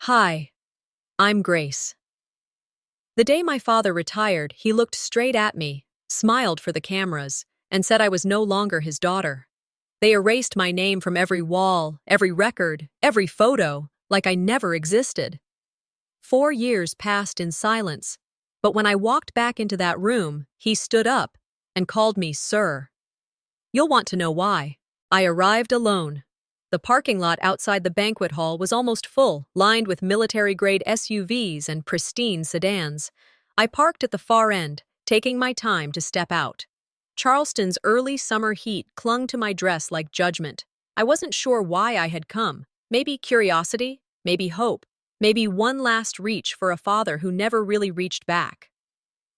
Hi, I'm Grace. The day my father retired, he looked straight at me, smiled for the cameras, and said I was no longer his daughter. They erased my name from every wall, every record, every photo, like I never existed. 4 years passed in silence, but when I walked back into that room, he stood up and called me sir. You'll want to know why. I arrived alone. The parking lot outside the banquet hall was almost full, lined with military-grade SUVs and pristine sedans. I parked at the far end, taking my time to step out. Charleston's early summer heat clung to my dress like judgment. I wasn't sure why I had come. Maybe curiosity, maybe hope, maybe one last reach for a father who never really reached back.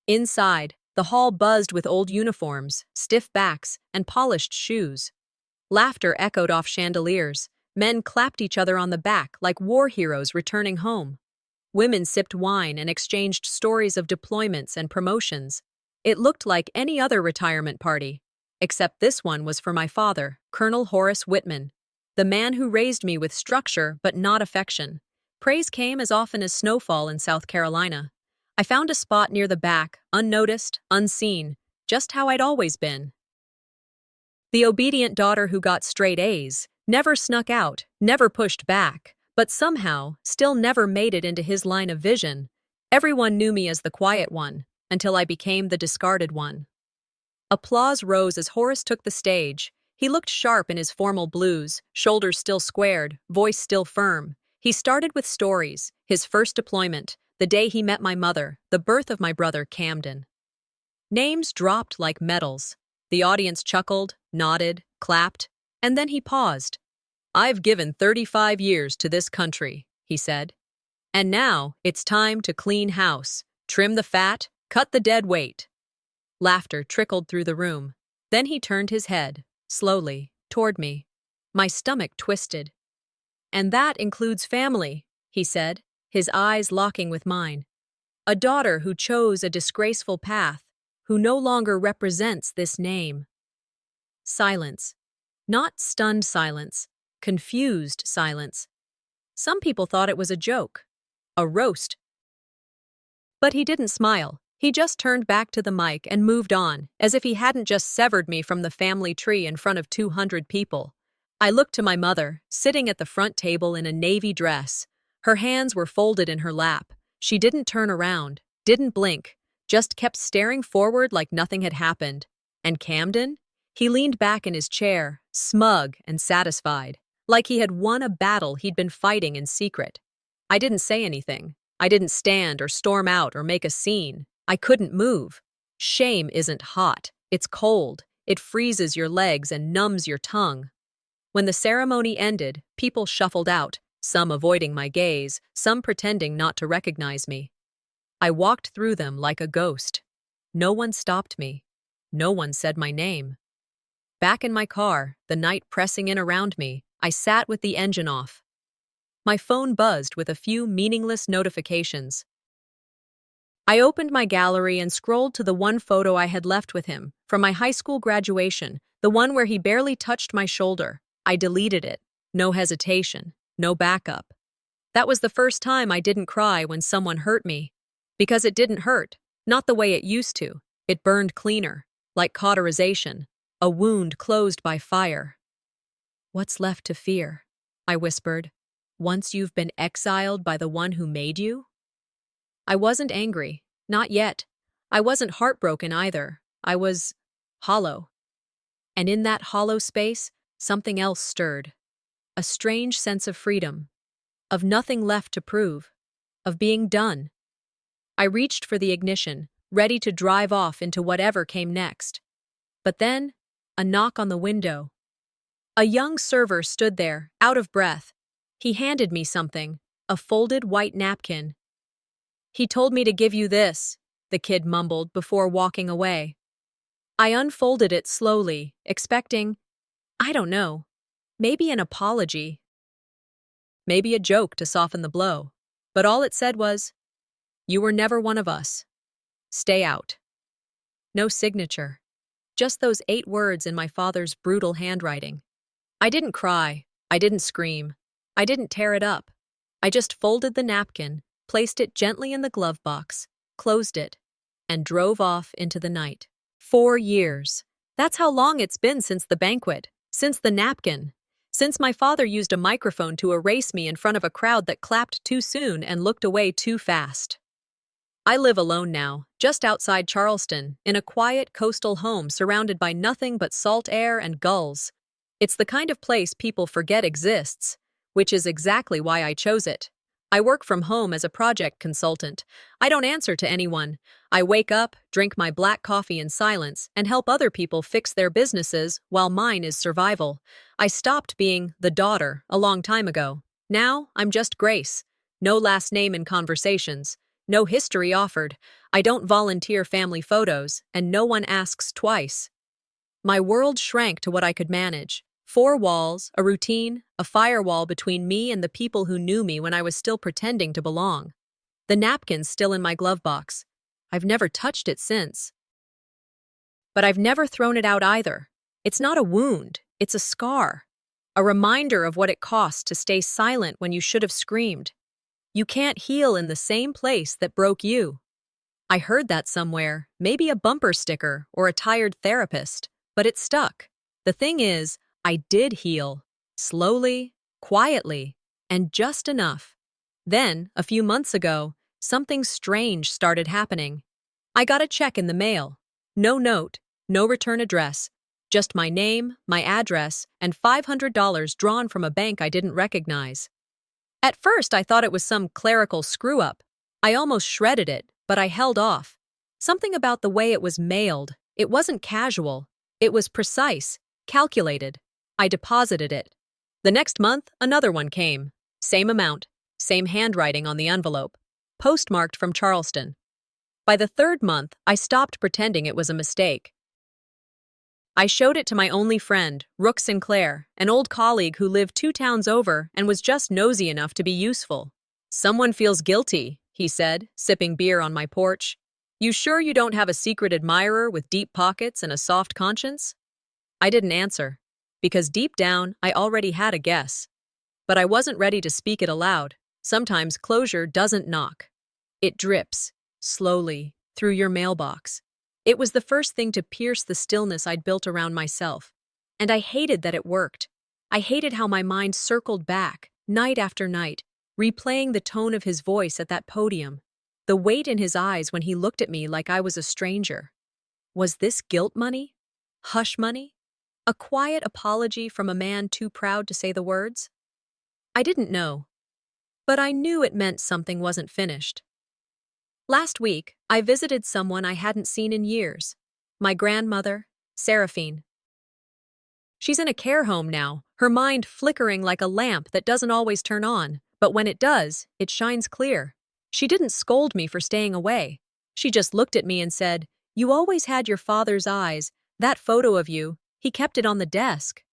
Inside, the hall buzzed with old uniforms, stiff backs, and polished shoes. Laughter echoed off chandeliers. Men clapped each other on the back like war heroes returning home. Women sipped wine and exchanged stories of deployments and promotions. It looked like any other retirement party, except this one was for my father, Colonel Horace Whitman, the man who raised me with structure but not affection. Praise came as often as snowfall in South Carolina. I found a spot near the back, unnoticed, unseen, just how I'd always been. The obedient daughter who got straight A's, never snuck out, never pushed back, but somehow still never made it into his line of vision. Everyone knew me as the quiet one, until I became the discarded one. Applause rose as Horace took the stage. He looked sharp in his formal blues, shoulders still squared, voice still firm. He started with stories, his first deployment, the day he met my mother, the birth of my brother Camden. Names dropped like medals. The audience chuckled, nodded, clapped, and then he paused. "I've given 35 years to this country," he said. "And now it's time to clean house, trim the fat, cut the dead weight." Laughter trickled through the room. Then he turned his head, slowly, toward me. My stomach twisted. "And that includes family," he said, his eyes locking with mine. "A daughter who chose a disgraceful path, who no longer represents this name." Silence. Not stunned silence, confused silence. Some people thought it was a joke, a roast. But he didn't smile. He just turned back to the mic and moved on, as if he hadn't just severed me from the family tree in front of 200 people. I looked to my mother, sitting at the front table in a navy dress. Her hands were folded in her lap. She didn't turn around, didn't blink, just kept staring forward like nothing had happened. And Camden? He leaned back in his chair, smug and satisfied, like he had won a battle he'd been fighting in secret. I didn't say anything. I didn't stand or storm out or make a scene. I couldn't move. Shame isn't hot. It's cold. It freezes your legs and numbs your tongue. When the ceremony ended, people shuffled out, some avoiding my gaze, some pretending not to recognize me. I walked through them like a ghost. No one stopped me. No one said my name. Back in my car, the night pressing in around me, I sat with the engine off. My phone buzzed with a few meaningless notifications. I opened my gallery and scrolled to the one photo I had left with him, from my high school graduation, the one where he barely touched my shoulder. I deleted it. No hesitation, no backup. That was the first time I didn't cry when someone hurt me. Because it didn't hurt, not the way it used to. It burned cleaner, like cauterization, a wound closed by fire. "What's left to fear?" I whispered. "Once you've been exiled by the one who made you?" I wasn't angry, not yet. I wasn't heartbroken either. I was hollow. And in that hollow space, something else stirred. A strange sense of freedom, of nothing left to prove, of being done. I reached for the ignition, ready to drive off into whatever came next. But then, a knock on the window. A young server stood there, out of breath. He handed me something, a folded white napkin. "He told me to give you this," the kid mumbled before walking away. I unfolded it slowly, expecting, I don't know, maybe an apology. Maybe a joke to soften the blow. But all it said was, "You were never one of us. Stay out." No signature. Just those 8 words in my father's brutal handwriting. I didn't cry. I didn't scream. I didn't tear it up. I just folded the napkin, placed it gently in the glove box, closed it, and drove off into the night. 4 years. That's how long it's been since the banquet, since the napkin, since my father used a microphone to erase me in front of a crowd that clapped too soon and looked away too fast. I live alone now, just outside Charleston, in a quiet coastal home surrounded by nothing but salt air and gulls. It's the kind of place people forget exists, which is exactly why I chose it. I work from home as a project consultant. I don't answer to anyone. I wake up, drink my black coffee in silence, and help other people fix their businesses while mine is survival. I stopped being the daughter a long time ago. Now, I'm just Grace. No last name in conversations. No history offered. I don't volunteer family photos, and no one asks twice. My world shrank to what I could manage. 4 walls, a routine, a firewall between me and the people who knew me when I was still pretending to belong. The napkin's still in my glove box. I've never touched it since. But I've never thrown it out either. It's not a wound, it's a scar. A reminder of what it costs to stay silent when you should have screamed. You can't heal in the same place that broke you. I heard that somewhere, maybe a bumper sticker or a tired therapist, but it stuck. The thing is, I did heal. Slowly, quietly, and just enough. Then, a few months ago, something strange started happening. I got a check in the mail. No note, no return address, just my name, my address, and $500 drawn from a bank I didn't recognize. At first, I thought it was some clerical screw-up. I almost shredded it, but I held off. Something about the way it was mailed. It wasn't casual. It was precise, calculated. I deposited it. The next month, another one came. Same amount, same handwriting on the envelope. Postmarked from Charleston. By the 3rd month, I stopped pretending it was a mistake. I showed it to my only friend, Rook Sinclair, an old colleague who lived 2 towns over and was just nosy enough to be useful. "Someone feels guilty," he said, sipping beer on my porch. "You sure you don't have a secret admirer with deep pockets and a soft conscience?" I didn't answer, because deep down, I already had a guess. But I wasn't ready to speak it aloud. Sometimes closure doesn't knock. It drips, slowly, through your mailbox. It was the first thing to pierce the stillness I'd built around myself. And I hated that it worked. I hated how my mind circled back, night after night, replaying the tone of his voice at that podium, the weight in his eyes when he looked at me like I was a stranger. Was this guilt money? Hush money? A quiet apology from a man too proud to say the words? I didn't know. But I knew it meant something wasn't finished. Last week, I visited someone I hadn't seen in years. My grandmother, Seraphine. She's in a care home now, her mind flickering like a lamp that doesn't always turn on, but when it does, it shines clear. She didn't scold me for staying away. She just looked at me and said, "You always had your father's eyes. That photo of you, he kept it on the desk."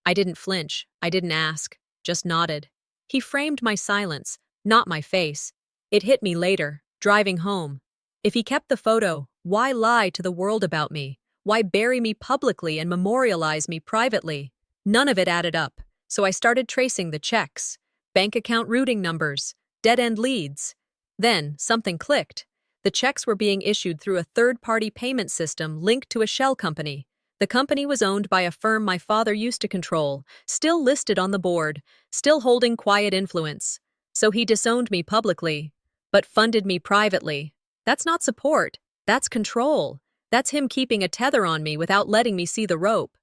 I didn't flinch. I didn't ask. Just nodded. He framed my silence, not my face. It hit me later, driving home. If he kept the photo, why lie to the world about me? Why bury me publicly and memorialize me privately? None of it added up, so I started tracing the checks, bank account routing numbers, dead-end leads. Then, something clicked. The checks were being issued through a third-party payment system linked to a shell company. The company was owned by a firm my father used to control, still listed on the board, still holding quiet influence. So he disowned me publicly, but funded me privately. That's not support, that's control. That's him keeping a tether on me without letting me see the rope.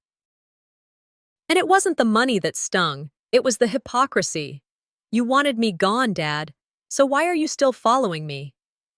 And it wasn't the money that stung, it was the hypocrisy. "You wanted me gone, Dad, so why are you still following me?"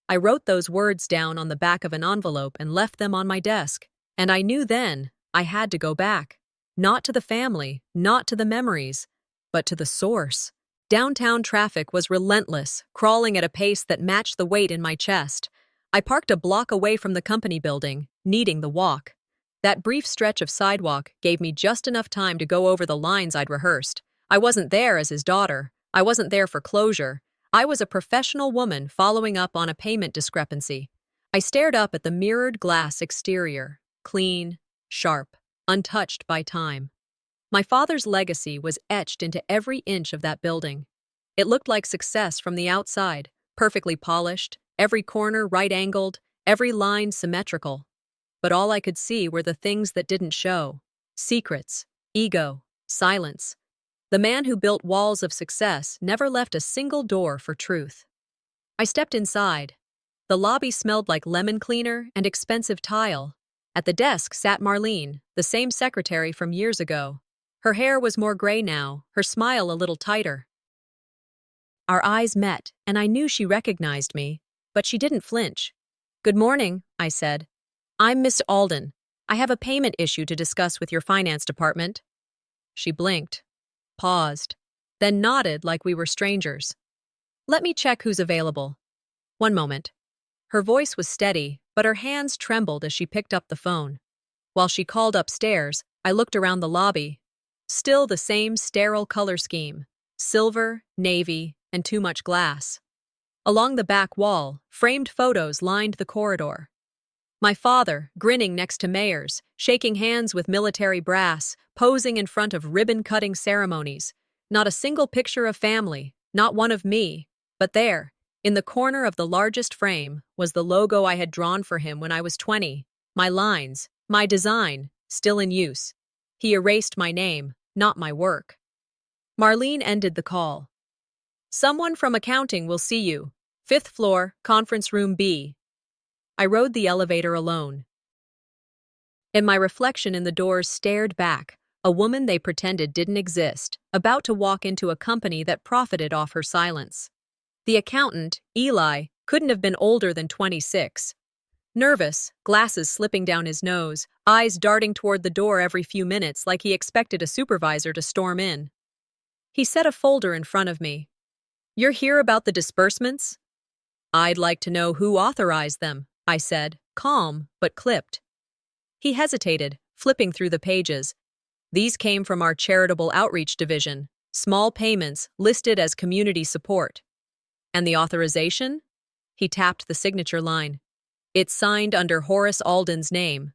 I wrote those words down on the back of an envelope and left them on my desk. And I knew then I had to go back. Not to the family, not to the memories, but to the source. Downtown traffic was relentless, crawling at a pace that matched the weight in my chest. I parked a block away from the company building, needing the walk. That brief stretch of sidewalk gave me just enough time to go over the lines I'd rehearsed. I wasn't there as his daughter. I wasn't there for closure. I was a professional woman following up on a payment discrepancy. I stared up at the mirrored glass exterior, clean, sharp, untouched by time. My father's legacy was etched into every inch of that building. It looked like success from the outside, perfectly polished, every corner right-angled, every line symmetrical. But all I could see were the things that didn't show. Secrets, ego, silence. The man who built walls of success never left a single door for truth. I stepped inside. The lobby smelled like lemon cleaner and expensive tile. At the desk sat Marlene, the same secretary from years ago. Her hair was more gray now, her smile a little tighter. Our eyes met, and I knew she recognized me, but she didn't flinch. "Good morning," I said. "I'm Miss Alden. I have a payment issue to discuss with your finance department." She blinked, paused, then nodded like we were strangers. "Let me check who's available. One moment." Her voice was steady, but her hands trembled as she picked up the phone. While she called upstairs, I looked around the lobby. Still the same sterile color scheme: silver, navy, and too much glass. Along the back wall, framed photos lined the corridor. My father, grinning next to mayors, shaking hands with military brass, posing in front of ribbon-cutting ceremonies. Not a single picture of family, not one of me. But there, in the corner of the largest frame, was the logo I had drawn for him when I was 20. My lines, my design, still in use. He erased my name, not my work. Marlene ended the call. "Someone from accounting will see you. 5th floor, conference room B." I rode the elevator alone. And my reflection in the doors stared back, a woman they pretended didn't exist, about to walk into a company that profited off her silence. The accountant, Eli, couldn't have been older than 26. Nervous, glasses slipping down his nose, eyes darting toward the door every few minutes like he expected a supervisor to storm in. He set a folder in front of me. "You're here about the disbursements?" "I'd like to know who authorized them," I said, calm but clipped. He hesitated, flipping through the pages. "These came from our charitable outreach division, small payments listed as community support." "And the authorization?" He tapped the signature line. "It's signed under Horace Alden's name."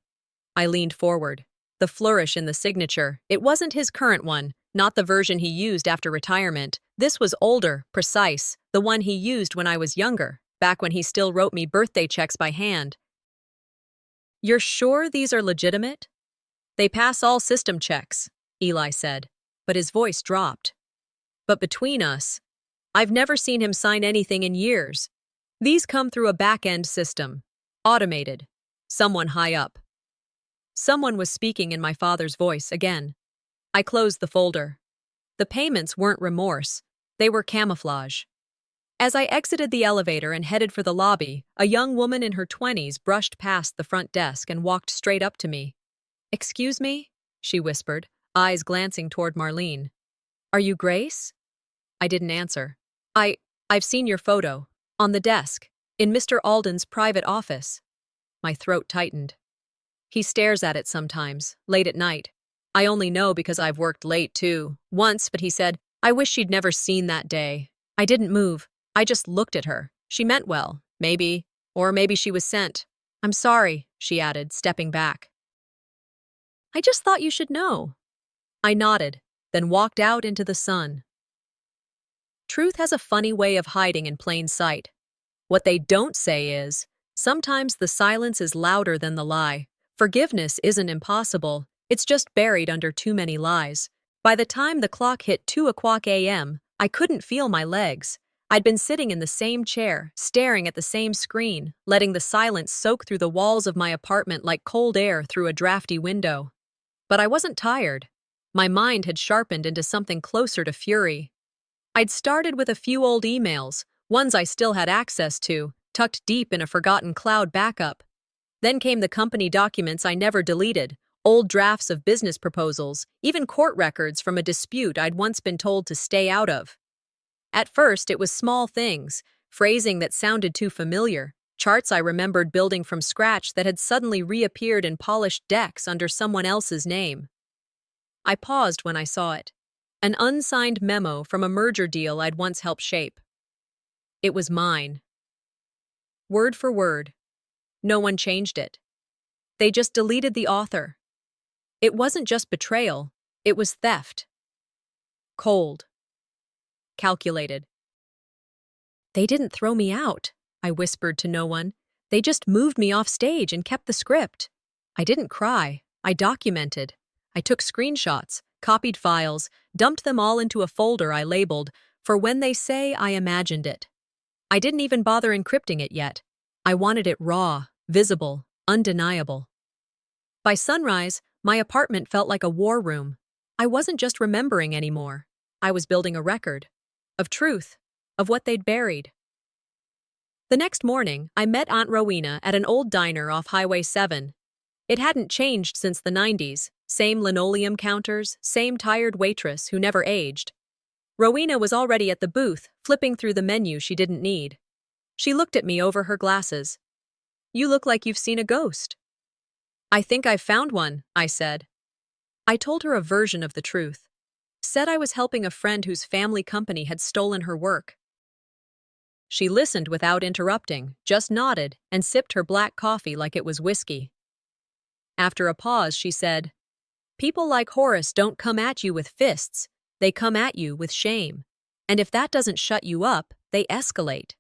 I leaned forward. The flourish in the signature, it wasn't his current one, not the version he used after retirement. This was older, precise, the one he used when I was younger, back when he still wrote me birthday checks by hand. "You're sure these are legitimate?" "They pass all system checks," Eli said, but his voice dropped. "But between us, I've never seen him sign anything in years. These come through a back-end system. Automated. Someone high up." Someone was speaking in my father's voice again. I closed the folder. The payments weren't remorse. They were camouflage. As I exited the elevator and headed for the lobby, a young woman in her 20s brushed past the front desk and walked straight up to me. "Excuse me?" she whispered, eyes glancing toward Marlene. "Are you Grace?" I didn't answer. I've seen your photo. On the desk. In Mr. Alden's private office." My throat tightened. "He stares at it sometimes, late at night. I only know because I've worked late, too. Once, but he said, I wish she'd never seen that day. I didn't move. I just looked at her. She meant well, maybe. Or maybe she was sent. I'm sorry," she added, stepping back. "I just thought you should know." I nodded, then walked out into the sun. Truth has a funny way of hiding in plain sight. What they don't say is, sometimes the silence is louder than the lie. Forgiveness isn't impossible, it's just buried under too many lies. By the time the clock hit 2:00 a.m., I couldn't feel my legs. I'd been sitting in the same chair, staring at the same screen, letting the silence soak through the walls of my apartment like cold air through a drafty window. But I wasn't tired. My mind had sharpened into something closer to fury. I'd started with a few old emails, ones I still had access to, tucked deep in a forgotten cloud backup. Then came the company documents I never deleted, old drafts of business proposals, even court records from a dispute I'd once been told to stay out of. At first, it was small things, phrasing that sounded too familiar, charts I remembered building from scratch that had suddenly reappeared in polished decks under someone else's name. I paused when I saw it. An unsigned memo from a merger deal I'd once helped shape. It was mine. Word for word. No one changed it. They just deleted the author. It wasn't just betrayal, it was theft. Cold. Calculated. They didn't throw me out, I whispered to no one. They just moved me off stage and kept the script. I didn't cry. I documented. I took screenshots, copied files, dumped them all into a folder I labeled, "For when they say I imagined it." I didn't even bother encrypting it yet. I wanted it raw, visible, undeniable. By sunrise, my apartment felt like a war room. I wasn't just remembering anymore. I was building a record. Of truth. Of what they'd buried. The next morning, I met Aunt Rowena at an old diner off Highway 7. It hadn't changed since the 90s. Same linoleum counters, same tired waitress who never aged. Rowena was already at the booth, flipping through the menu she didn't need. She looked at me over her glasses. "You look like you've seen a ghost." "I think I've found one," I said. I told her a version of the truth. Said I was helping a friend whose family company had stolen her work. She listened without interrupting, just nodded, and sipped her black coffee like it was whiskey. After a pause, she said, "People like Horace don't come at you with fists. They come at you with shame. And if that doesn't shut you up, they escalate."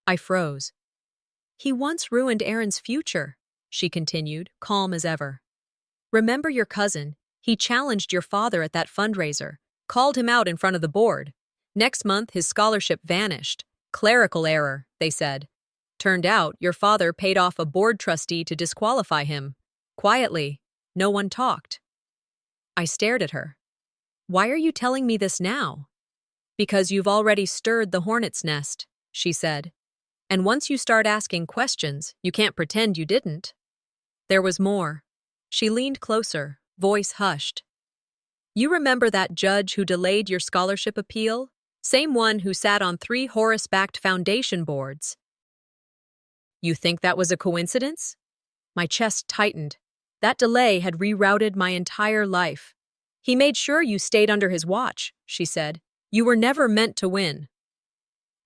I froze. "He once ruined Aaron's future," she continued, calm as ever. "Remember your cousin? He challenged your father at that fundraiser, called him out in front of the board. Next month, his scholarship vanished. Clerical error, they said. Turned out, your father paid off a board trustee to disqualify him. Quietly. No one talked." I stared at her. "Why are you telling me this now?" "Because you've already stirred the hornet's nest," she said. "And once you start asking questions, you can't pretend you didn't." There was more. She leaned closer, voice hushed. "You remember that judge who delayed your scholarship appeal? Same one who sat on 3 Horace-backed foundation boards. You think that was a coincidence?" My chest tightened. That delay had rerouted my entire life. "He made sure you stayed under his watch," she said. "You were never meant to win."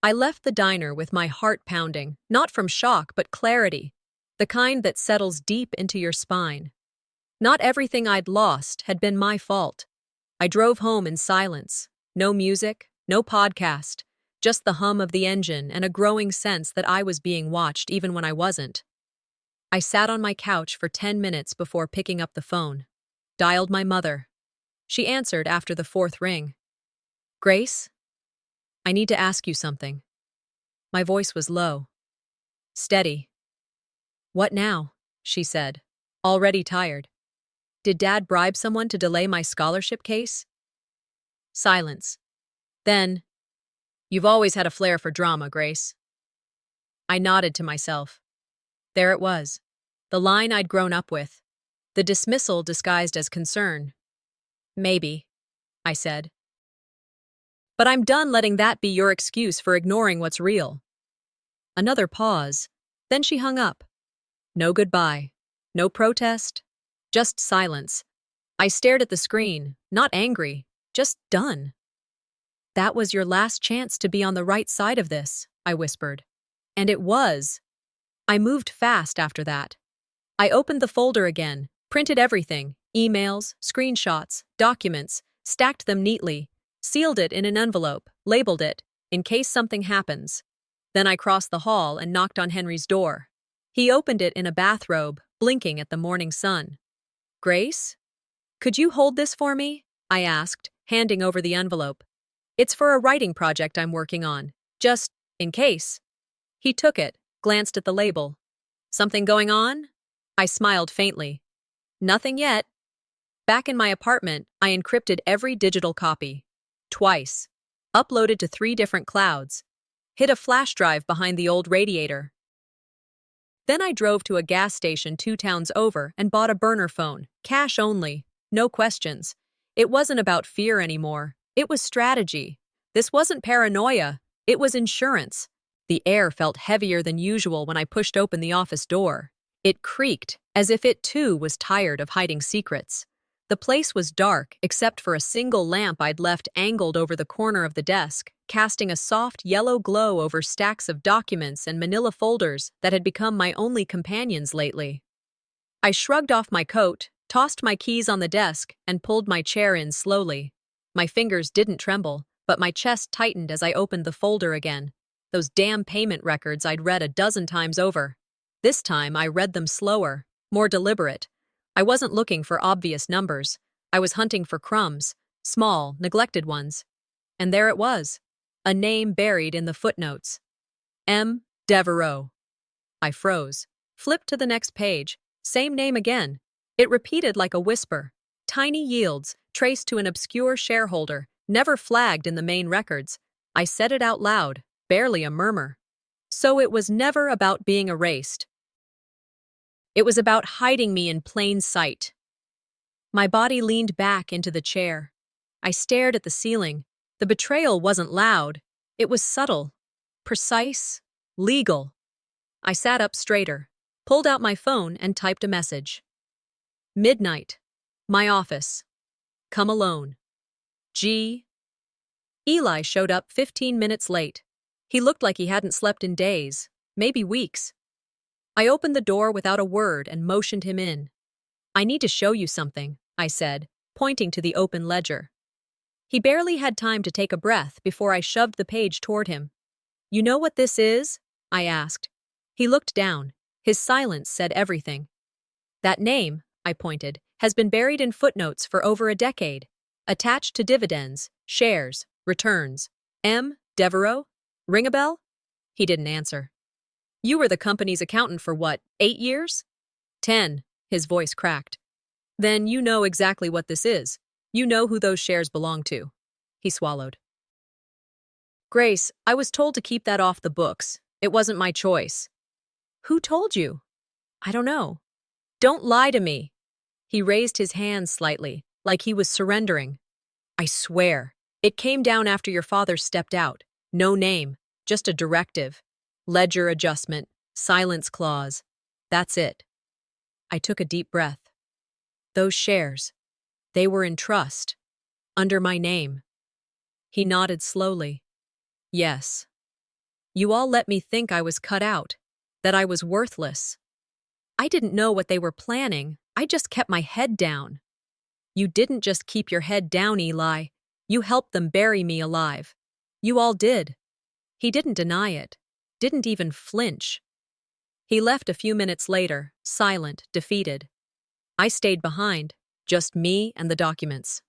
I left the diner with my heart pounding, not from shock but clarity, the kind that settles deep into your spine. Not everything I'd lost had been my fault. I drove home in silence. No music, no podcast, just the hum of the engine and a growing sense that I was being watched even when I wasn't. I sat on my couch for 10 minutes before picking up the phone. Dialed my mother. She answered after the 4th ring. "Grace? I need to ask you something." My voice was low. Steady. "What now?" she said, already tired. "Did Dad bribe someone to delay my scholarship case?" Silence. Then, "You've always had a flair for drama, Grace." I nodded to myself. There it was. The line I'd grown up with. The dismissal disguised as concern. "Maybe," I said. "But I'm done letting that be your excuse for ignoring what's real." Another pause. Then she hung up. No goodbye. No protest. Just silence. I stared at the screen, not angry, just done. "That was your last chance to be on the right side of this," I whispered. And it was. I moved fast after that. I opened the folder again, printed everything, emails, screenshots, documents, stacked them neatly, sealed it in an envelope, labeled it, "In case something happens." Then I crossed the hall and knocked on Henry's door. He opened it in a bathrobe, blinking at the morning sun. "Grace? Could you hold this for me?" I asked, handing over the envelope. "It's for a writing project I'm working on. Just in case." He took it, glanced at the label. "Something going on?" I smiled faintly. "Nothing yet." Back in my apartment, I encrypted every digital copy. Twice. Uploaded to 3 different clouds. Hid a flash drive behind the old radiator. Then I drove to a gas station 2 towns over and bought a burner phone, cash only, no questions. It wasn't about fear anymore. It was strategy. This wasn't paranoia. It was insurance. The air felt heavier than usual when I pushed open the office door. It creaked, as if it too was tired of hiding secrets. The place was dark, except for a single lamp I'd left angled over the corner of the desk, casting a soft yellow glow over stacks of documents and manila folders that had become my only companions lately. I shrugged off my coat, tossed my keys on the desk, and pulled my chair in slowly. My fingers didn't tremble, but my chest tightened as I opened the folder again. Those damn payment records I'd read a dozen times over. This time I read them slower, more deliberate. I wasn't looking for obvious numbers. I was hunting for crumbs, small, neglected ones. And there it was, a name buried in the footnotes. M. Devereaux. I froze. Flipped to the next page. Same name again. It repeated like a whisper. Tiny yields, traced to an obscure shareholder, never flagged in the main records. I said it out loud, barely a murmur. So it was never about being erased. It was about hiding me in plain sight. My body leaned back into the chair. I stared at the ceiling. The betrayal wasn't loud. It was subtle, precise, legal. I sat up straighter, pulled out my phone and typed a message. Midnight. My office. Come alone. G. Eli showed up 15 minutes late. He looked like he hadn't slept in days, maybe weeks. I opened the door without a word and motioned him in. I need to show you something, I said, pointing to the open ledger. He barely had time to take a breath before I shoved the page toward him. You know what this is? I asked. He looked down. His silence said everything. That name, I pointed, has been buried in footnotes for over a decade, attached to dividends, shares, returns. M. Devereaux? Ring a bell? He didn't answer. You were the company's accountant for what, 8 years? 10, his voice cracked. Then you know exactly what this is. You know who those shares belong to. He swallowed. Grace, I was told to keep that off the books. It wasn't my choice. Who told you? I don't know. Don't lie to me. He raised his hands slightly, like he was surrendering. I swear, it came down after your father stepped out. No name, just a directive. Ledger adjustment, silence clause. That's it. I took a deep breath. Those shares, they were in trust, under my name. He nodded slowly. Yes. You all let me think I was cut out, that I was worthless. I didn't know what they were planning. I just kept my head down. You didn't just keep your head down, Eli. You helped them bury me alive. You all did. He didn't deny it. Didn't even flinch. He left a few minutes later, silent, defeated. I stayed behind, just me and the documents.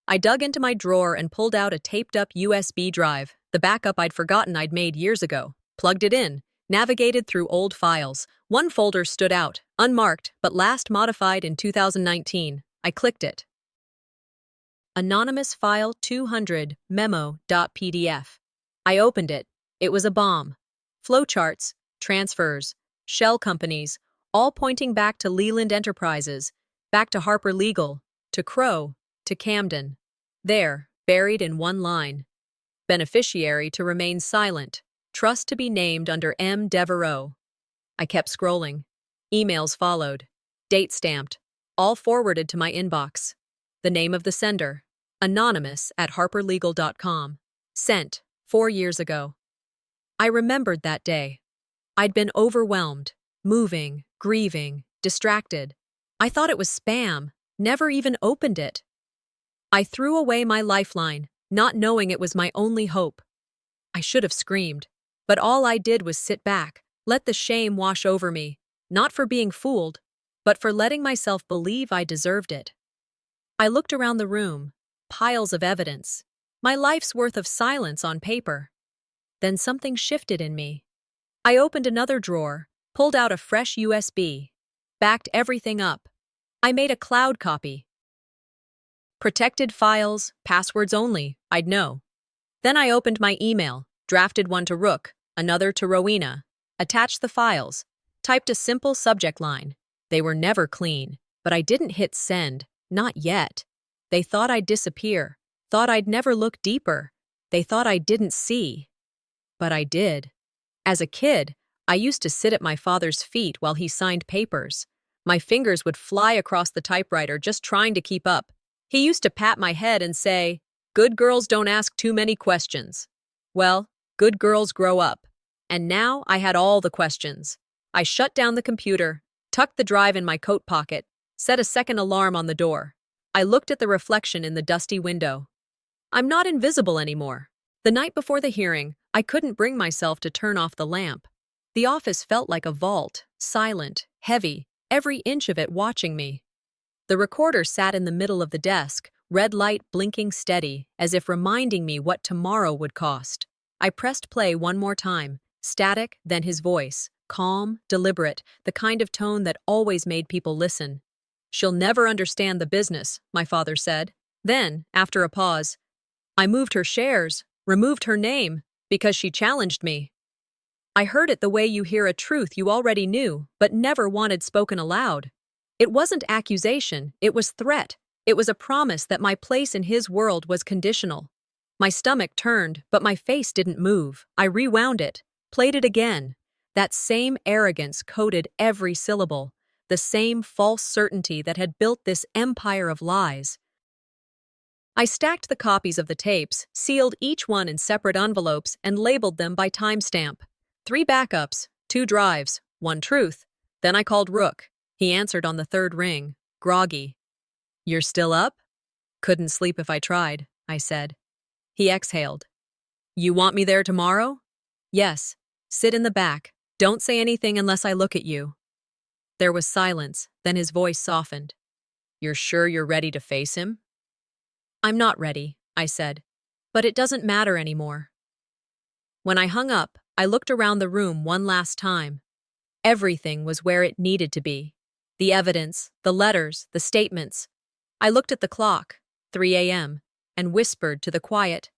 I dug into my drawer and pulled out a taped-up USB drive, the backup I'd forgotten I'd made years ago, plugged it in, navigated through old files. One folder stood out, unmarked, but last modified in 2019. I clicked it. Anonymous File 200 Memo.pdf. I opened it. It was a bomb. Flowcharts, transfers, shell companies, all pointing back to Leland Enterprises, back to Harper Legal, to Crow, to Camden. There, buried in one line. Beneficiary to remain silent. Trust to be named under M. Devereaux. I kept scrolling. Emails followed. Date stamped. All forwarded to my inbox. The name of the sender. Anonymous@harperlegal.com. Sent 4 years ago. I remembered that day. I'd been overwhelmed, moving, grieving, distracted. I thought it was spam, never even opened it. I threw away my lifeline, not knowing it was my only hope. I should have screamed, but all I did was sit back, let the shame wash over me, not for being fooled, but for letting myself believe I deserved it. I looked around the room, piles of evidence, my life's worth of silence on paper. Then something shifted in me. I opened another drawer, pulled out a fresh USB, backed everything up. I made a cloud copy. Protected files, passwords only, I'd know. Then I opened my email, drafted one to Rook, another to Rowena, attached the files, typed a simple subject line. They were never clean, but I didn't hit send, not yet. They thought I'd disappear, thought I'd never look deeper. They thought I didn't see. But I did. As a kid, I used to sit at my father's feet while he signed papers. My fingers would fly across the typewriter just trying to keep up. He used to pat my head and say, "Good girls don't ask too many questions." Well, good girls grow up. And now I had all the questions. I shut down the computer, tucked the drive in my coat pocket, set a second alarm on the door. I looked at the reflection in the dusty window. I'm not invisible anymore. The night before the hearing, I couldn't bring myself to turn off the lamp. The office felt like a vault, silent, heavy, every inch of it watching me. The recorder sat in the middle of the desk, red light blinking steady, as if reminding me what tomorrow would cost. I pressed play one more time, static, then his voice, calm, deliberate, the kind of tone that always made people listen. "She'll never understand the business," my father said. Then, after a pause, "I moved her shares, removed her name, because she challenged me. I heard it the way you hear a truth you already knew, but never wanted spoken aloud. It wasn't accusation, it was threat. It was a promise that my place in his world was conditional." My stomach turned, but my face didn't move. I rewound it, played it again. That same arrogance coated every syllable, the same false certainty that had built this empire of lies. I stacked the copies of the tapes, sealed each one in separate envelopes, and labeled them by timestamp. 3 backups, 2 drives, 1 truth. Then I called Rook. He answered on the 3rd ring, groggy. "You're still up?" "Couldn't sleep if I tried," I said. He exhaled. "You want me there tomorrow?" "Yes. Sit in the back. Don't say anything unless I look at you." There was silence, then his voice softened. "You're sure you're ready to face him?" "I'm not ready," I said. "But it doesn't matter anymore." When I hung up, I looked around the room one last time. Everything was where it needed to be. The evidence, the letters, the statements. I looked at the clock, 3 a.m., and whispered to the quiet,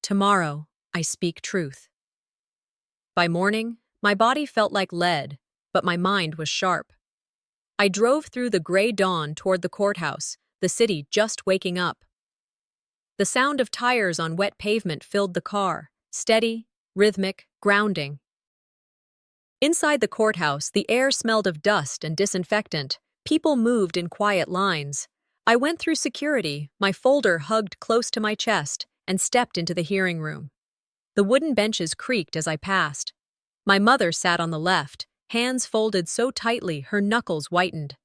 "Tomorrow, I speak truth." By morning, my body felt like lead, but my mind was sharp. I drove through the gray dawn toward the courthouse, the city just waking up. The sound of tires on wet pavement filled the car, steady, rhythmic, grounding. Inside the courthouse, the air smelled of dust and disinfectant. People moved in quiet lines. I went through security, my folder hugged close to my chest, and stepped into the hearing room. The wooden benches creaked as I passed. My mother sat on the left, hands folded so tightly her knuckles whitened.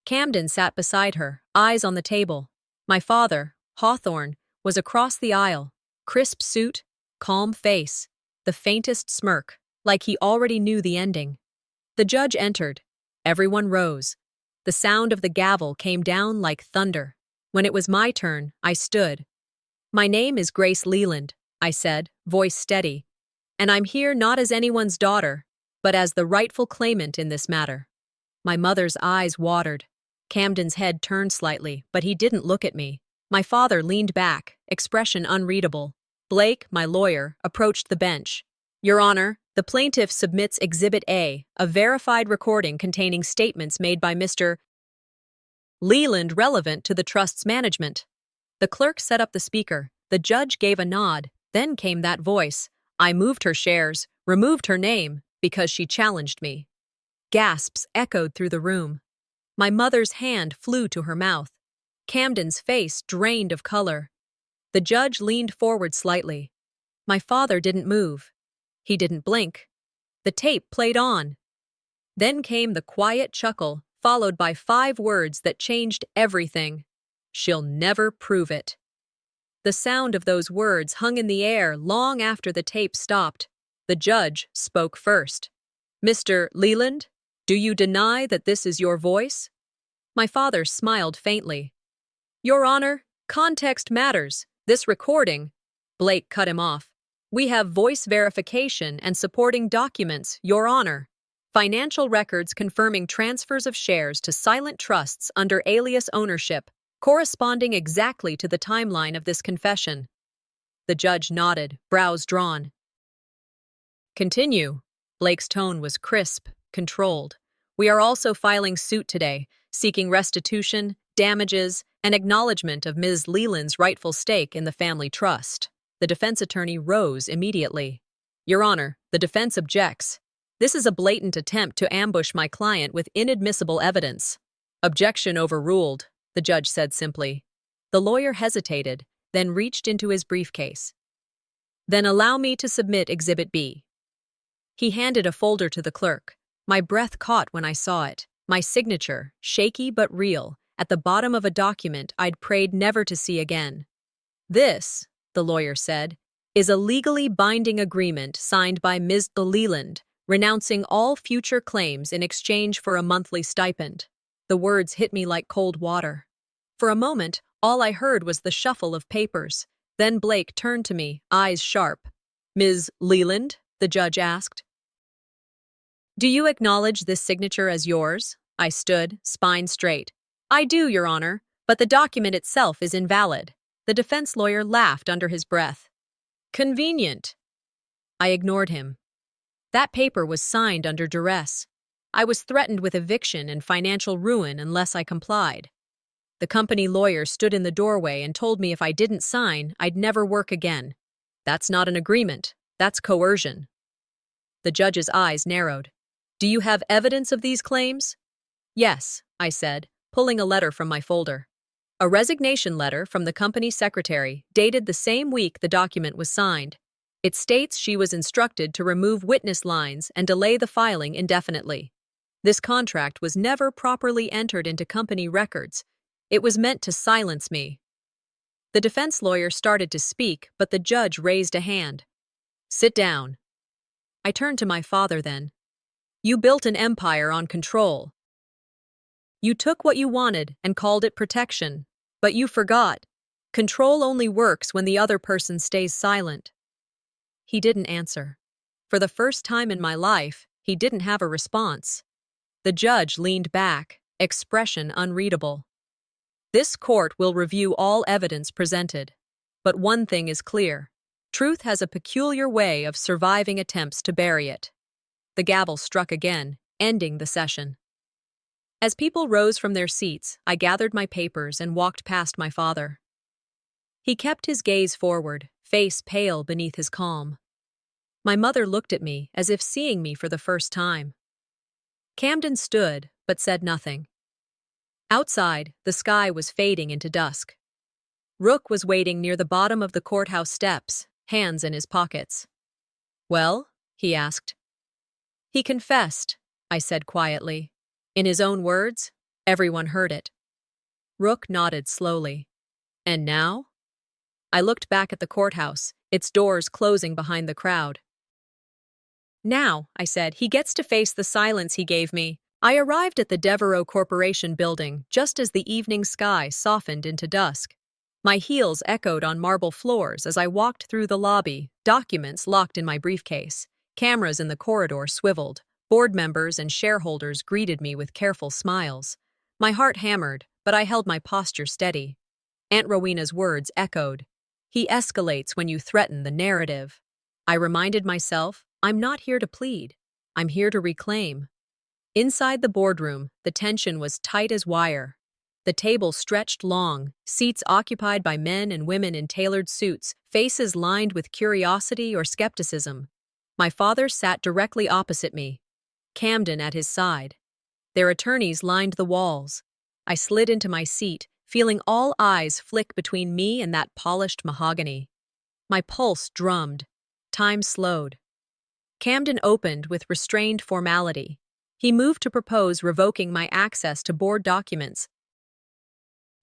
Camden sat beside her, eyes on the table. My father, Hawthorne, was across the aisle, crisp suit, calm face, the faintest smirk, like he already knew the ending. The judge entered. Everyone rose. The sound of the gavel came down like thunder. When it was my turn, I stood. "My name is Grace Leland," I said, voice steady. "And I'm here not as anyone's daughter, but as the rightful claimant in this matter." My mother's eyes watered. Camden's head turned slightly, but he didn't look at me. My father leaned back, expression unreadable. Blake, my lawyer, approached the bench. "Your Honor, the plaintiff submits Exhibit A, a verified recording containing statements made by Mr. Leland relevant to the trust's management." The clerk set up the speaker. The judge gave a nod. Then came that voice. "I moved her shares, removed her name, because she challenged me." Gasps echoed through the room. My mother's hand flew to her mouth. Camden's face drained of color. The judge leaned forward slightly. My father didn't move. He didn't blink. The tape played on. Then came the quiet chuckle, followed by 5 words that changed everything. "She'll never prove it." The sound of those words hung in the air long after the tape stopped. The judge spoke first. "Mr. Leland, do you deny that this is your voice?" My father smiled faintly. "Your Honor, context matters. This recording—" Blake cut him off. "We have voice verification and supporting documents, Your Honor. Financial records confirming transfers of shares to silent trusts under alias ownership, corresponding exactly to the timeline of this confession." The judge nodded, brows drawn. "Continue." Blake's tone was crisp, controlled. "We are also filing suit today, seeking restitution, damages, and acknowledgement of Ms. Leland's rightful stake in the family trust." The defense attorney rose immediately. "Your Honor, the defense objects. This is a blatant attempt to ambush my client with inadmissible evidence." "Objection overruled," the judge said simply. The lawyer hesitated, then reached into his briefcase. "Then allow me to submit Exhibit B." He handed a folder to the clerk. My breath caught when I saw it. My signature, shaky but real, at the bottom of a document I'd prayed never to see again. "This," the lawyer said, is a legally binding agreement signed by Ms. Leland, renouncing all future claims in exchange for a monthly stipend. The words hit me like cold water. For a moment, all I heard was the shuffle of papers. Then Blake turned to me, eyes sharp. "Ms. Leland?" the judge asked. "Do you acknowledge this signature as yours?" I stood, spine straight. "I do, Your Honor, but the document itself is invalid." The defense lawyer laughed under his breath. "Convenient." I ignored him. That paper was signed under duress. I was threatened with eviction and financial ruin unless I complied. The company lawyer stood in the doorway and told me if I didn't sign, I'd never work again. That's not an agreement. That's coercion. The judge's eyes narrowed. "Do you have evidence of these claims?" "Yes," I said, pulling a letter from my folder. A resignation letter from the company secretary, dated the same week the document was signed. It states she was instructed to remove witness lines and delay the filing indefinitely. This contract was never properly entered into company records. It was meant to silence me. The defense lawyer started to speak, but the judge raised a hand. "Sit down." I turned to my father then. "You built an empire on control. You took what you wanted and called it protection. But you forgot. Control only works when the other person stays silent." He didn't answer. For the first time in my life, he didn't have a response. The judge leaned back, expression unreadable. "This court will review all evidence presented. But one thing is clear. Truth has a peculiar way of surviving attempts to bury it." The gavel struck again, ending the session. As people rose from their seats, I gathered my papers and walked past my father. He kept his gaze forward, face pale beneath his calm. My mother looked at me as if seeing me for the first time. Camden stood, but said nothing. Outside, the sky was fading into dusk. Rook was waiting near the bottom of the courthouse steps, hands in his pockets. "Well?" he asked. "He confessed," I said quietly. In his own words, everyone heard it. Rook nodded slowly. "And now?" I looked back at the courthouse, its doors closing behind the crowd. "Now," I said, "he gets to face the silence he gave me." I arrived at the Devereaux Corporation building just as the evening sky softened into dusk. My heels echoed on marble floors as I walked through the lobby, documents locked in my briefcase. Cameras in the corridor swiveled. Board members and shareholders greeted me with careful smiles. My heart hammered, but I held my posture steady. Aunt Rowena's words echoed. "He escalates when you threaten the narrative." I reminded myself, I'm not here to plead. I'm here to reclaim. Inside the boardroom, the tension was tight as wire. The table stretched long, seats occupied by men and women in tailored suits, faces lined with curiosity or skepticism. My father sat directly opposite me, Camden at his side. Their attorneys lined the walls. I slid into my seat, feeling all eyes flick between me and that polished mahogany. My pulse drummed. Time slowed. Camden opened with restrained formality. He moved to propose revoking my access to board documents.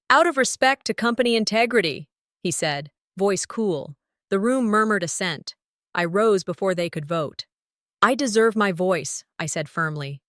"Out of respect to company integrity," he said, voice cool. The room murmured assent. I rose before they could vote. "I deserve my voice," I said firmly.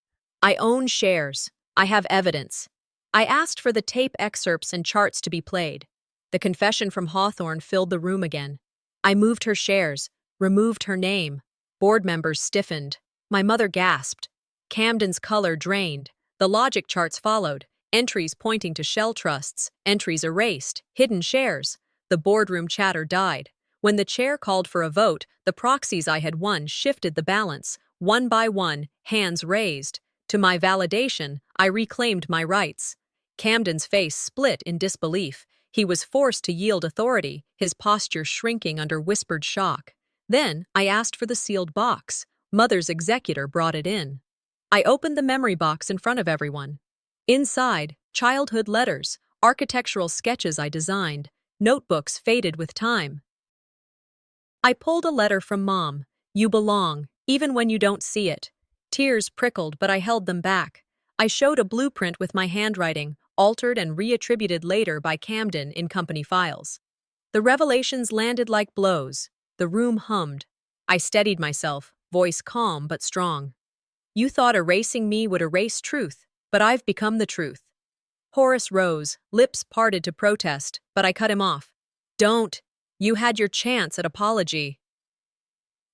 "I own shares. I have evidence." I asked for the tape excerpts and charts to be played. The confession from Hawthorne filled the room again. I moved her shares, removed her name. Board members stiffened. My mother gasped. Camden's color drained. The logic charts followed. Entries pointing to shell trusts, entries erased, hidden shares. The boardroom chatter died. When the chair called for a vote, the proxies I had won shifted the balance. One by one, hands raised. To my validation, I reclaimed my rights. Camden's face split in disbelief. He was forced to yield authority, his posture shrinking under whispered shock. Then, I asked for the sealed box. Mother's executor brought it in. I opened the memory box in front of everyone. Inside, childhood letters, architectural sketches I designed, notebooks faded with time. I pulled a letter from Mom. "You belong, even when you don't see it." Tears prickled, but I held them back. I showed a blueprint with my handwriting, altered and reattributed later by Camden in company files. The revelations landed like blows. The room hummed. I steadied myself, voice calm but strong. You thought erasing me would erase truth, but I've become the truth. Horace rose, lips parted to protest, but I cut him off. Don't. You had your chance at apology.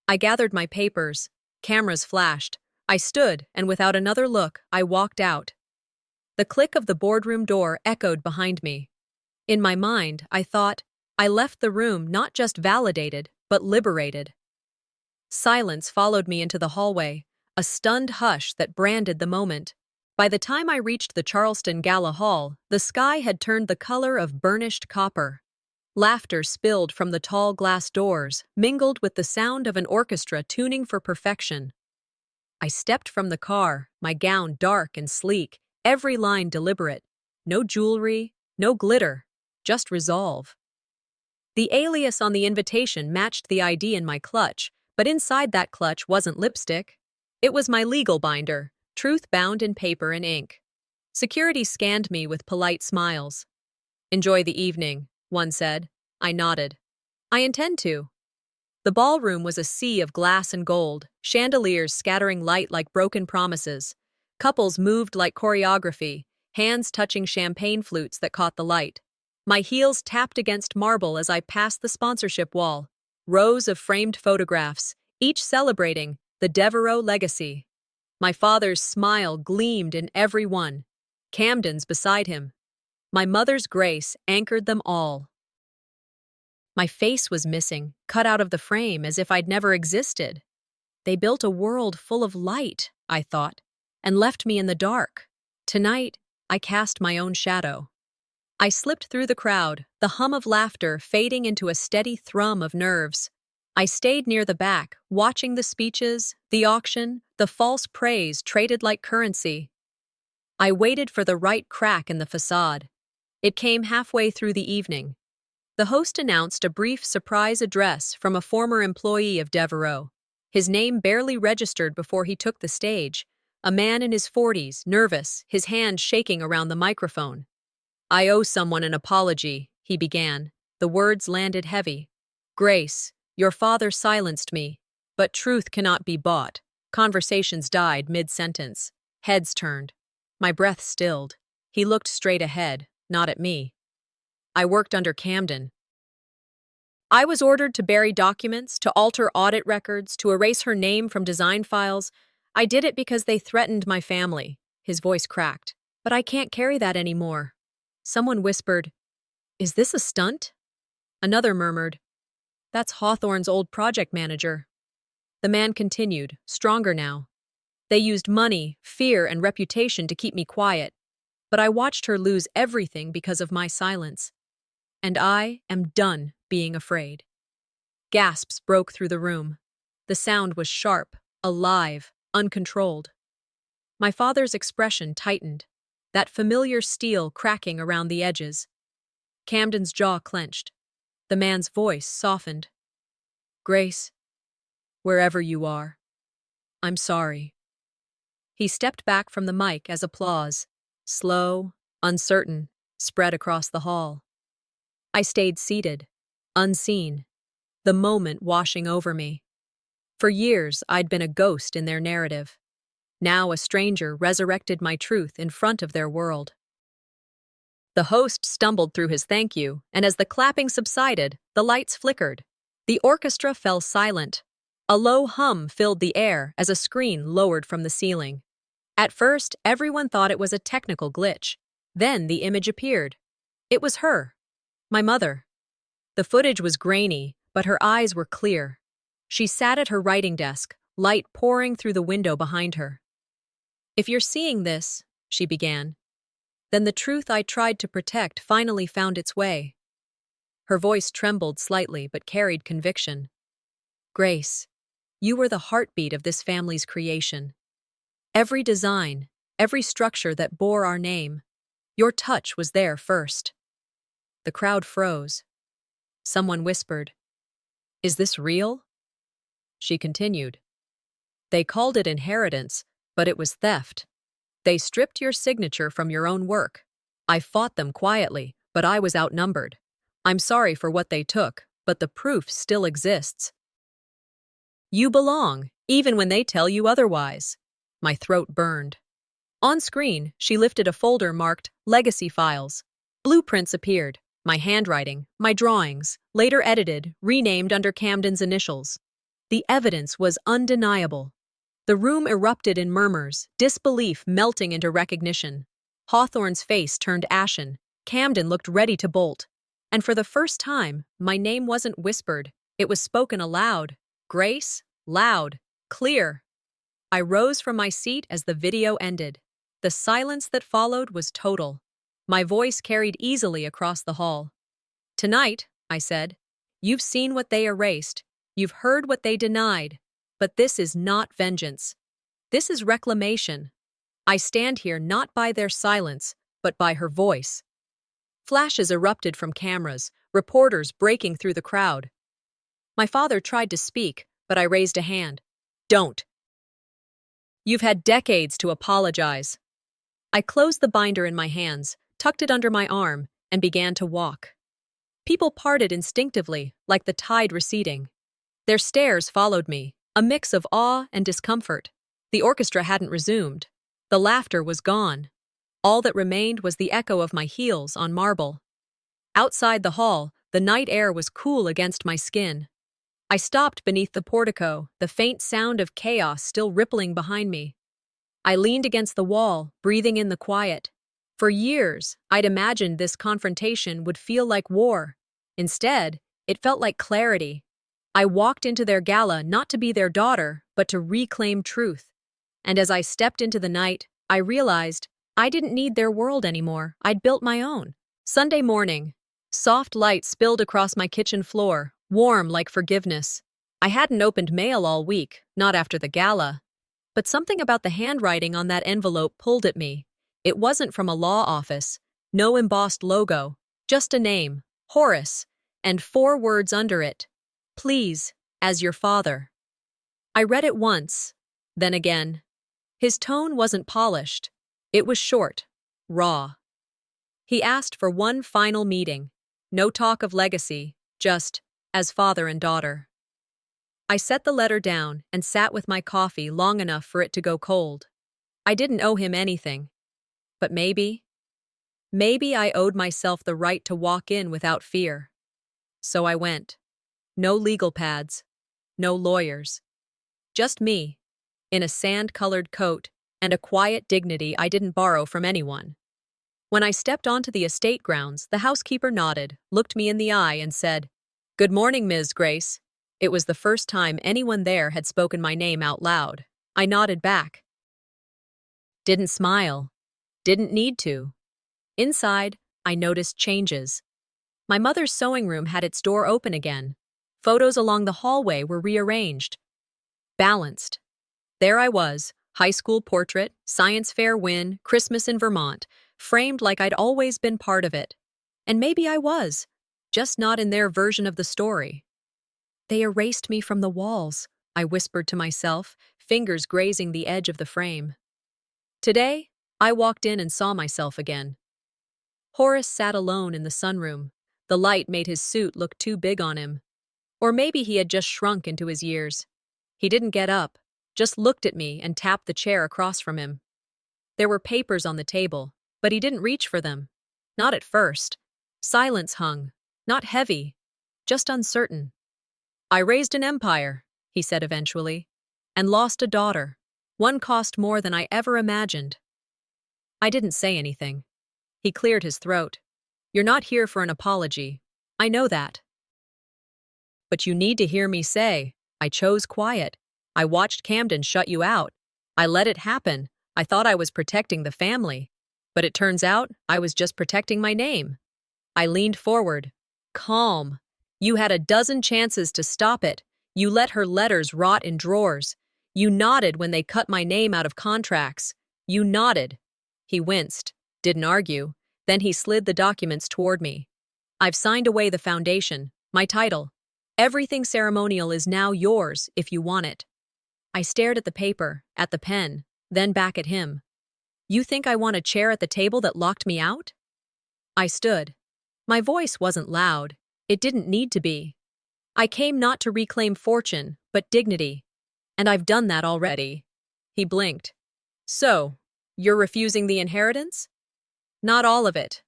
I gathered my papers. Cameras flashed. I stood, and without another look, I walked out. The click of the boardroom door echoed behind me. In my mind, I thought, I left the room not just validated, but liberated. Silence followed me into the hallway, a stunned hush that branded the moment. By the time I reached the Charleston Gala Hall, the sky had turned the color of burnished copper. Laughter spilled from the tall glass doors, mingled with the sound of an orchestra tuning for perfection. I stepped from the car, my gown dark and sleek, every line deliberate. No jewelry, no glitter, just resolve. The alias on the invitation matched the ID in my clutch, but inside that clutch wasn't lipstick. It was my legal binder, truth bound in paper and ink. Security scanned me with polite smiles. Enjoy the evening, one said. I nodded. I intend to. The ballroom was a sea of glass and gold, chandeliers scattering light like broken promises. Couples moved like choreography, hands touching champagne flutes that caught the light. My heels tapped against marble as I passed the sponsorship wall. Rows of framed photographs, each celebrating the Devereaux legacy. My father's smile gleamed in every one. Camden's beside him. My mother's grace anchored them all. My face was missing, cut out of the frame as if I'd never existed. They built a world full of light, I thought, and left me in the dark. Tonight, I cast my own shadow. I slipped through the crowd, the hum of laughter fading into a steady thrum of nerves. I stayed near the back, watching the speeches, the auction, the false praise traded like currency. I waited for the right crack in the facade. It came halfway through the evening. The host announced a brief surprise address from a former employee of Devereaux. His name barely registered before he took the stage, a man in his 40s, nervous, his hand shaking around the microphone. I owe someone an apology, he began. The words landed heavy. Grace, your father silenced me, but truth cannot be bought. Conversations died mid-sentence. Heads turned. My breath stilled. He looked straight ahead, not at me. I worked under Camden. I was ordered to bury documents, to alter audit records, to erase her name from design files. I did it because they threatened my family. His voice cracked. But I can't carry that anymore. Someone whispered, Is this a stunt? Another murmured, That's Hawthorne's old project manager. The man continued, stronger now. They used money, fear, and reputation to keep me quiet, but I watched her lose everything because of my silence. And I am done being afraid. Gasps broke through the room. The sound was sharp, alive, uncontrolled. My father's expression tightened, that familiar steel cracking around the edges. Camden's jaw clenched. The man's voice softened. Grace, wherever you are, I'm sorry. He stepped back from the mic as applause, slow, uncertain, spread across the hall. I stayed seated, unseen, the moment washing over me. For years, I'd been a ghost in their narrative. Now a stranger resurrected my truth in front of their world. The host stumbled through his thank you, and as the clapping subsided, the lights flickered. The orchestra fell silent. A low hum filled the air as a screen lowered from the ceiling. At first, everyone thought it was a technical glitch. Then the image appeared. It was her. My mother. The footage was grainy, but her eyes were clear. She sat at her writing desk, light pouring through the window behind her. If you're seeing this, she began, then the truth I tried to protect finally found its way. Her voice trembled slightly but carried conviction. Grace, you were the heartbeat of this family's creation. Every design, every structure that bore our name, your touch was there first. The crowd froze. Someone whispered, Is this real? She continued. They called it inheritance, but it was theft. They stripped your signature from your own work. I fought them quietly, but I was outnumbered. I'm sorry for what they took, but the proof still exists. You belong, even when they tell you otherwise. My throat burned. On screen, she lifted a folder marked Legacy Files. Blueprints appeared. My handwriting, my drawings, later edited, renamed under Camden's initials. The evidence was undeniable. The room erupted in murmurs, disbelief melting into recognition. Hawthorne's face turned ashen. Camden looked ready to bolt. And for the first time, my name wasn't whispered. It was spoken aloud. Grace, loud, clear. I rose from my seat as the video ended. The silence that followed was total. My voice carried easily across the hall. Tonight, I said, you've seen what they erased. You've heard what they denied. But this is not vengeance. This is reclamation. I stand here not by their silence, but by her voice. Flashes erupted from cameras, reporters breaking through the crowd. My father tried to speak, but I raised a hand. Don't. You've had decades to apologize. I closed the binder in my hands, tucked it under my arm, and began to walk. People parted instinctively, like the tide receding. Their stares followed me, a mix of awe and discomfort. The orchestra hadn't resumed. The laughter was gone. All that remained was the echo of my heels on marble. Outside the hall, the night air was cool against my skin. I stopped beneath the portico, the faint sound of chaos still rippling behind me. I leaned against the wall, breathing in the quiet. For years, I'd imagined this confrontation would feel like war. Instead, it felt like clarity. I walked into their gala not to be their daughter, but to reclaim truth. And as I stepped into the night, I realized I didn't need their world anymore. I'd built my own. Sunday morning. Soft light spilled across my kitchen floor, warm like forgiveness. I hadn't opened mail all week, not after the gala. But something about the handwriting on that envelope pulled at me. It wasn't from a law office. No embossed logo. Just a name, Horace, and 4 words under it. Please, as your father. I read it once, then again. His tone wasn't polished. It was short, raw. He asked for one final meeting. No talk of legacy, just as father and daughter. I set the letter down and sat with my coffee long enough for it to go cold. I didn't owe him anything. But maybe I owed myself the right to walk in without fear. So I went. No legal pads. No lawyers. Just me, in a sand-colored coat and a quiet dignity I didn't borrow from anyone. When I stepped onto the estate grounds, the housekeeper nodded, looked me in the eye, and said, "Good morning, Ms. Grace." It was the first time anyone there had spoken my name out loud. I nodded back. Didn't smile. Didn't need to. Inside, I noticed changes. My mother's sewing room had its door open again. Photos along the hallway were rearranged. Balanced. There I was, high school portrait, science fair win, Christmas in Vermont, framed like I'd always been part of it. And maybe I was, just not in their version of the story. They erased me from the walls, I whispered to myself, fingers grazing the edge of the frame. Today, I walked in and saw myself again. Horace sat alone in the sunroom. The light made his suit look too big on him. Or maybe he had just shrunk into his years. He didn't get up, just looked at me and tapped the chair across from him. There were papers on the table, but he didn't reach for them. Not at first. Silence hung, not heavy, just uncertain. "I raised an empire," he said eventually, "and lost a daughter. One cost more than I ever imagined." I didn't say anything. He cleared his throat. "You're not here for an apology. I know that. But you need to hear me say, I chose quiet. I watched Camden shut you out. I let it happen. I thought I was protecting the family. But it turns out I was just protecting my name." I leaned forward. Calm. "You had a dozen chances to stop it. You let her letters rot in drawers. You nodded when they cut my name out of contracts. You nodded." He winced, didn't argue. Then he slid the documents toward me. "I've signed away the foundation, my title. Everything ceremonial is now yours if you want it." I stared at the paper, at the pen, then back at him. "You think I want a chair at the table that locked me out?" I stood. My voice wasn't loud. It didn't need to be. I came not to reclaim fortune, but dignity. And I've done that already. He blinked. So, you're refusing the inheritance? Not all of it.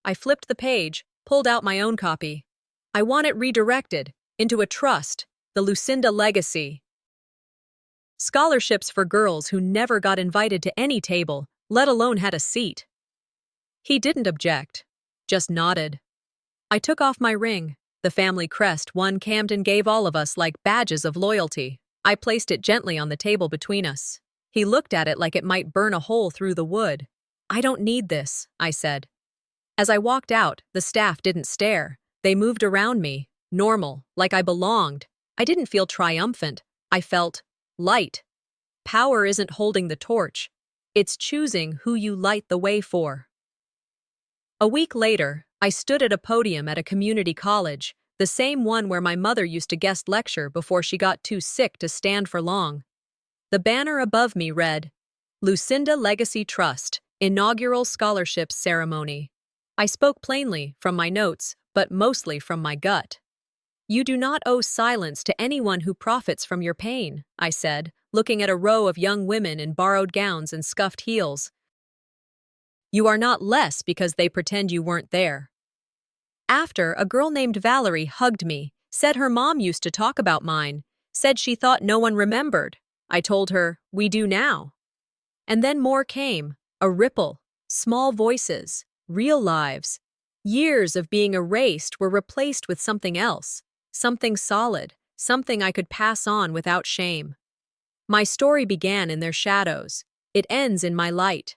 I flipped the page, pulled out my own copy. I want it redirected into a trust, the Lucinda legacy. Scholarships for girls who never got invited to any table, let alone had a seat. He didn't object, just nodded. I took off my ring, the family crest one Camden gave all of us like badges of loyalty. I placed it gently on the table between us. He looked at it like it might burn a hole through the wood. I don't need this, I said. As I walked out, the staff didn't stare. They moved around me, normal, like I belonged. I didn't feel triumphant. I felt light. Power isn't holding the torch. It's choosing who you light the way for. A week later, I stood at a podium at a community college, the same one where my mother used to guest lecture before she got too sick to stand for long. The banner above me read, Lucinda Legacy Trust, Inaugural Scholarships Ceremony. I spoke plainly, from my notes, but mostly from my gut. You do not owe silence to anyone who profits from your pain, I said, looking at a row of young women in borrowed gowns and scuffed heels. You are not less because they pretend you weren't there. After, a girl named Valerie hugged me, said her mom used to talk about mine, said she thought no one remembered. I told her, we do now. And then more came, a ripple, small voices, real lives. Years of being erased were replaced with something else, something solid, something I could pass on without shame. My story began in their shadows. It ends in my light.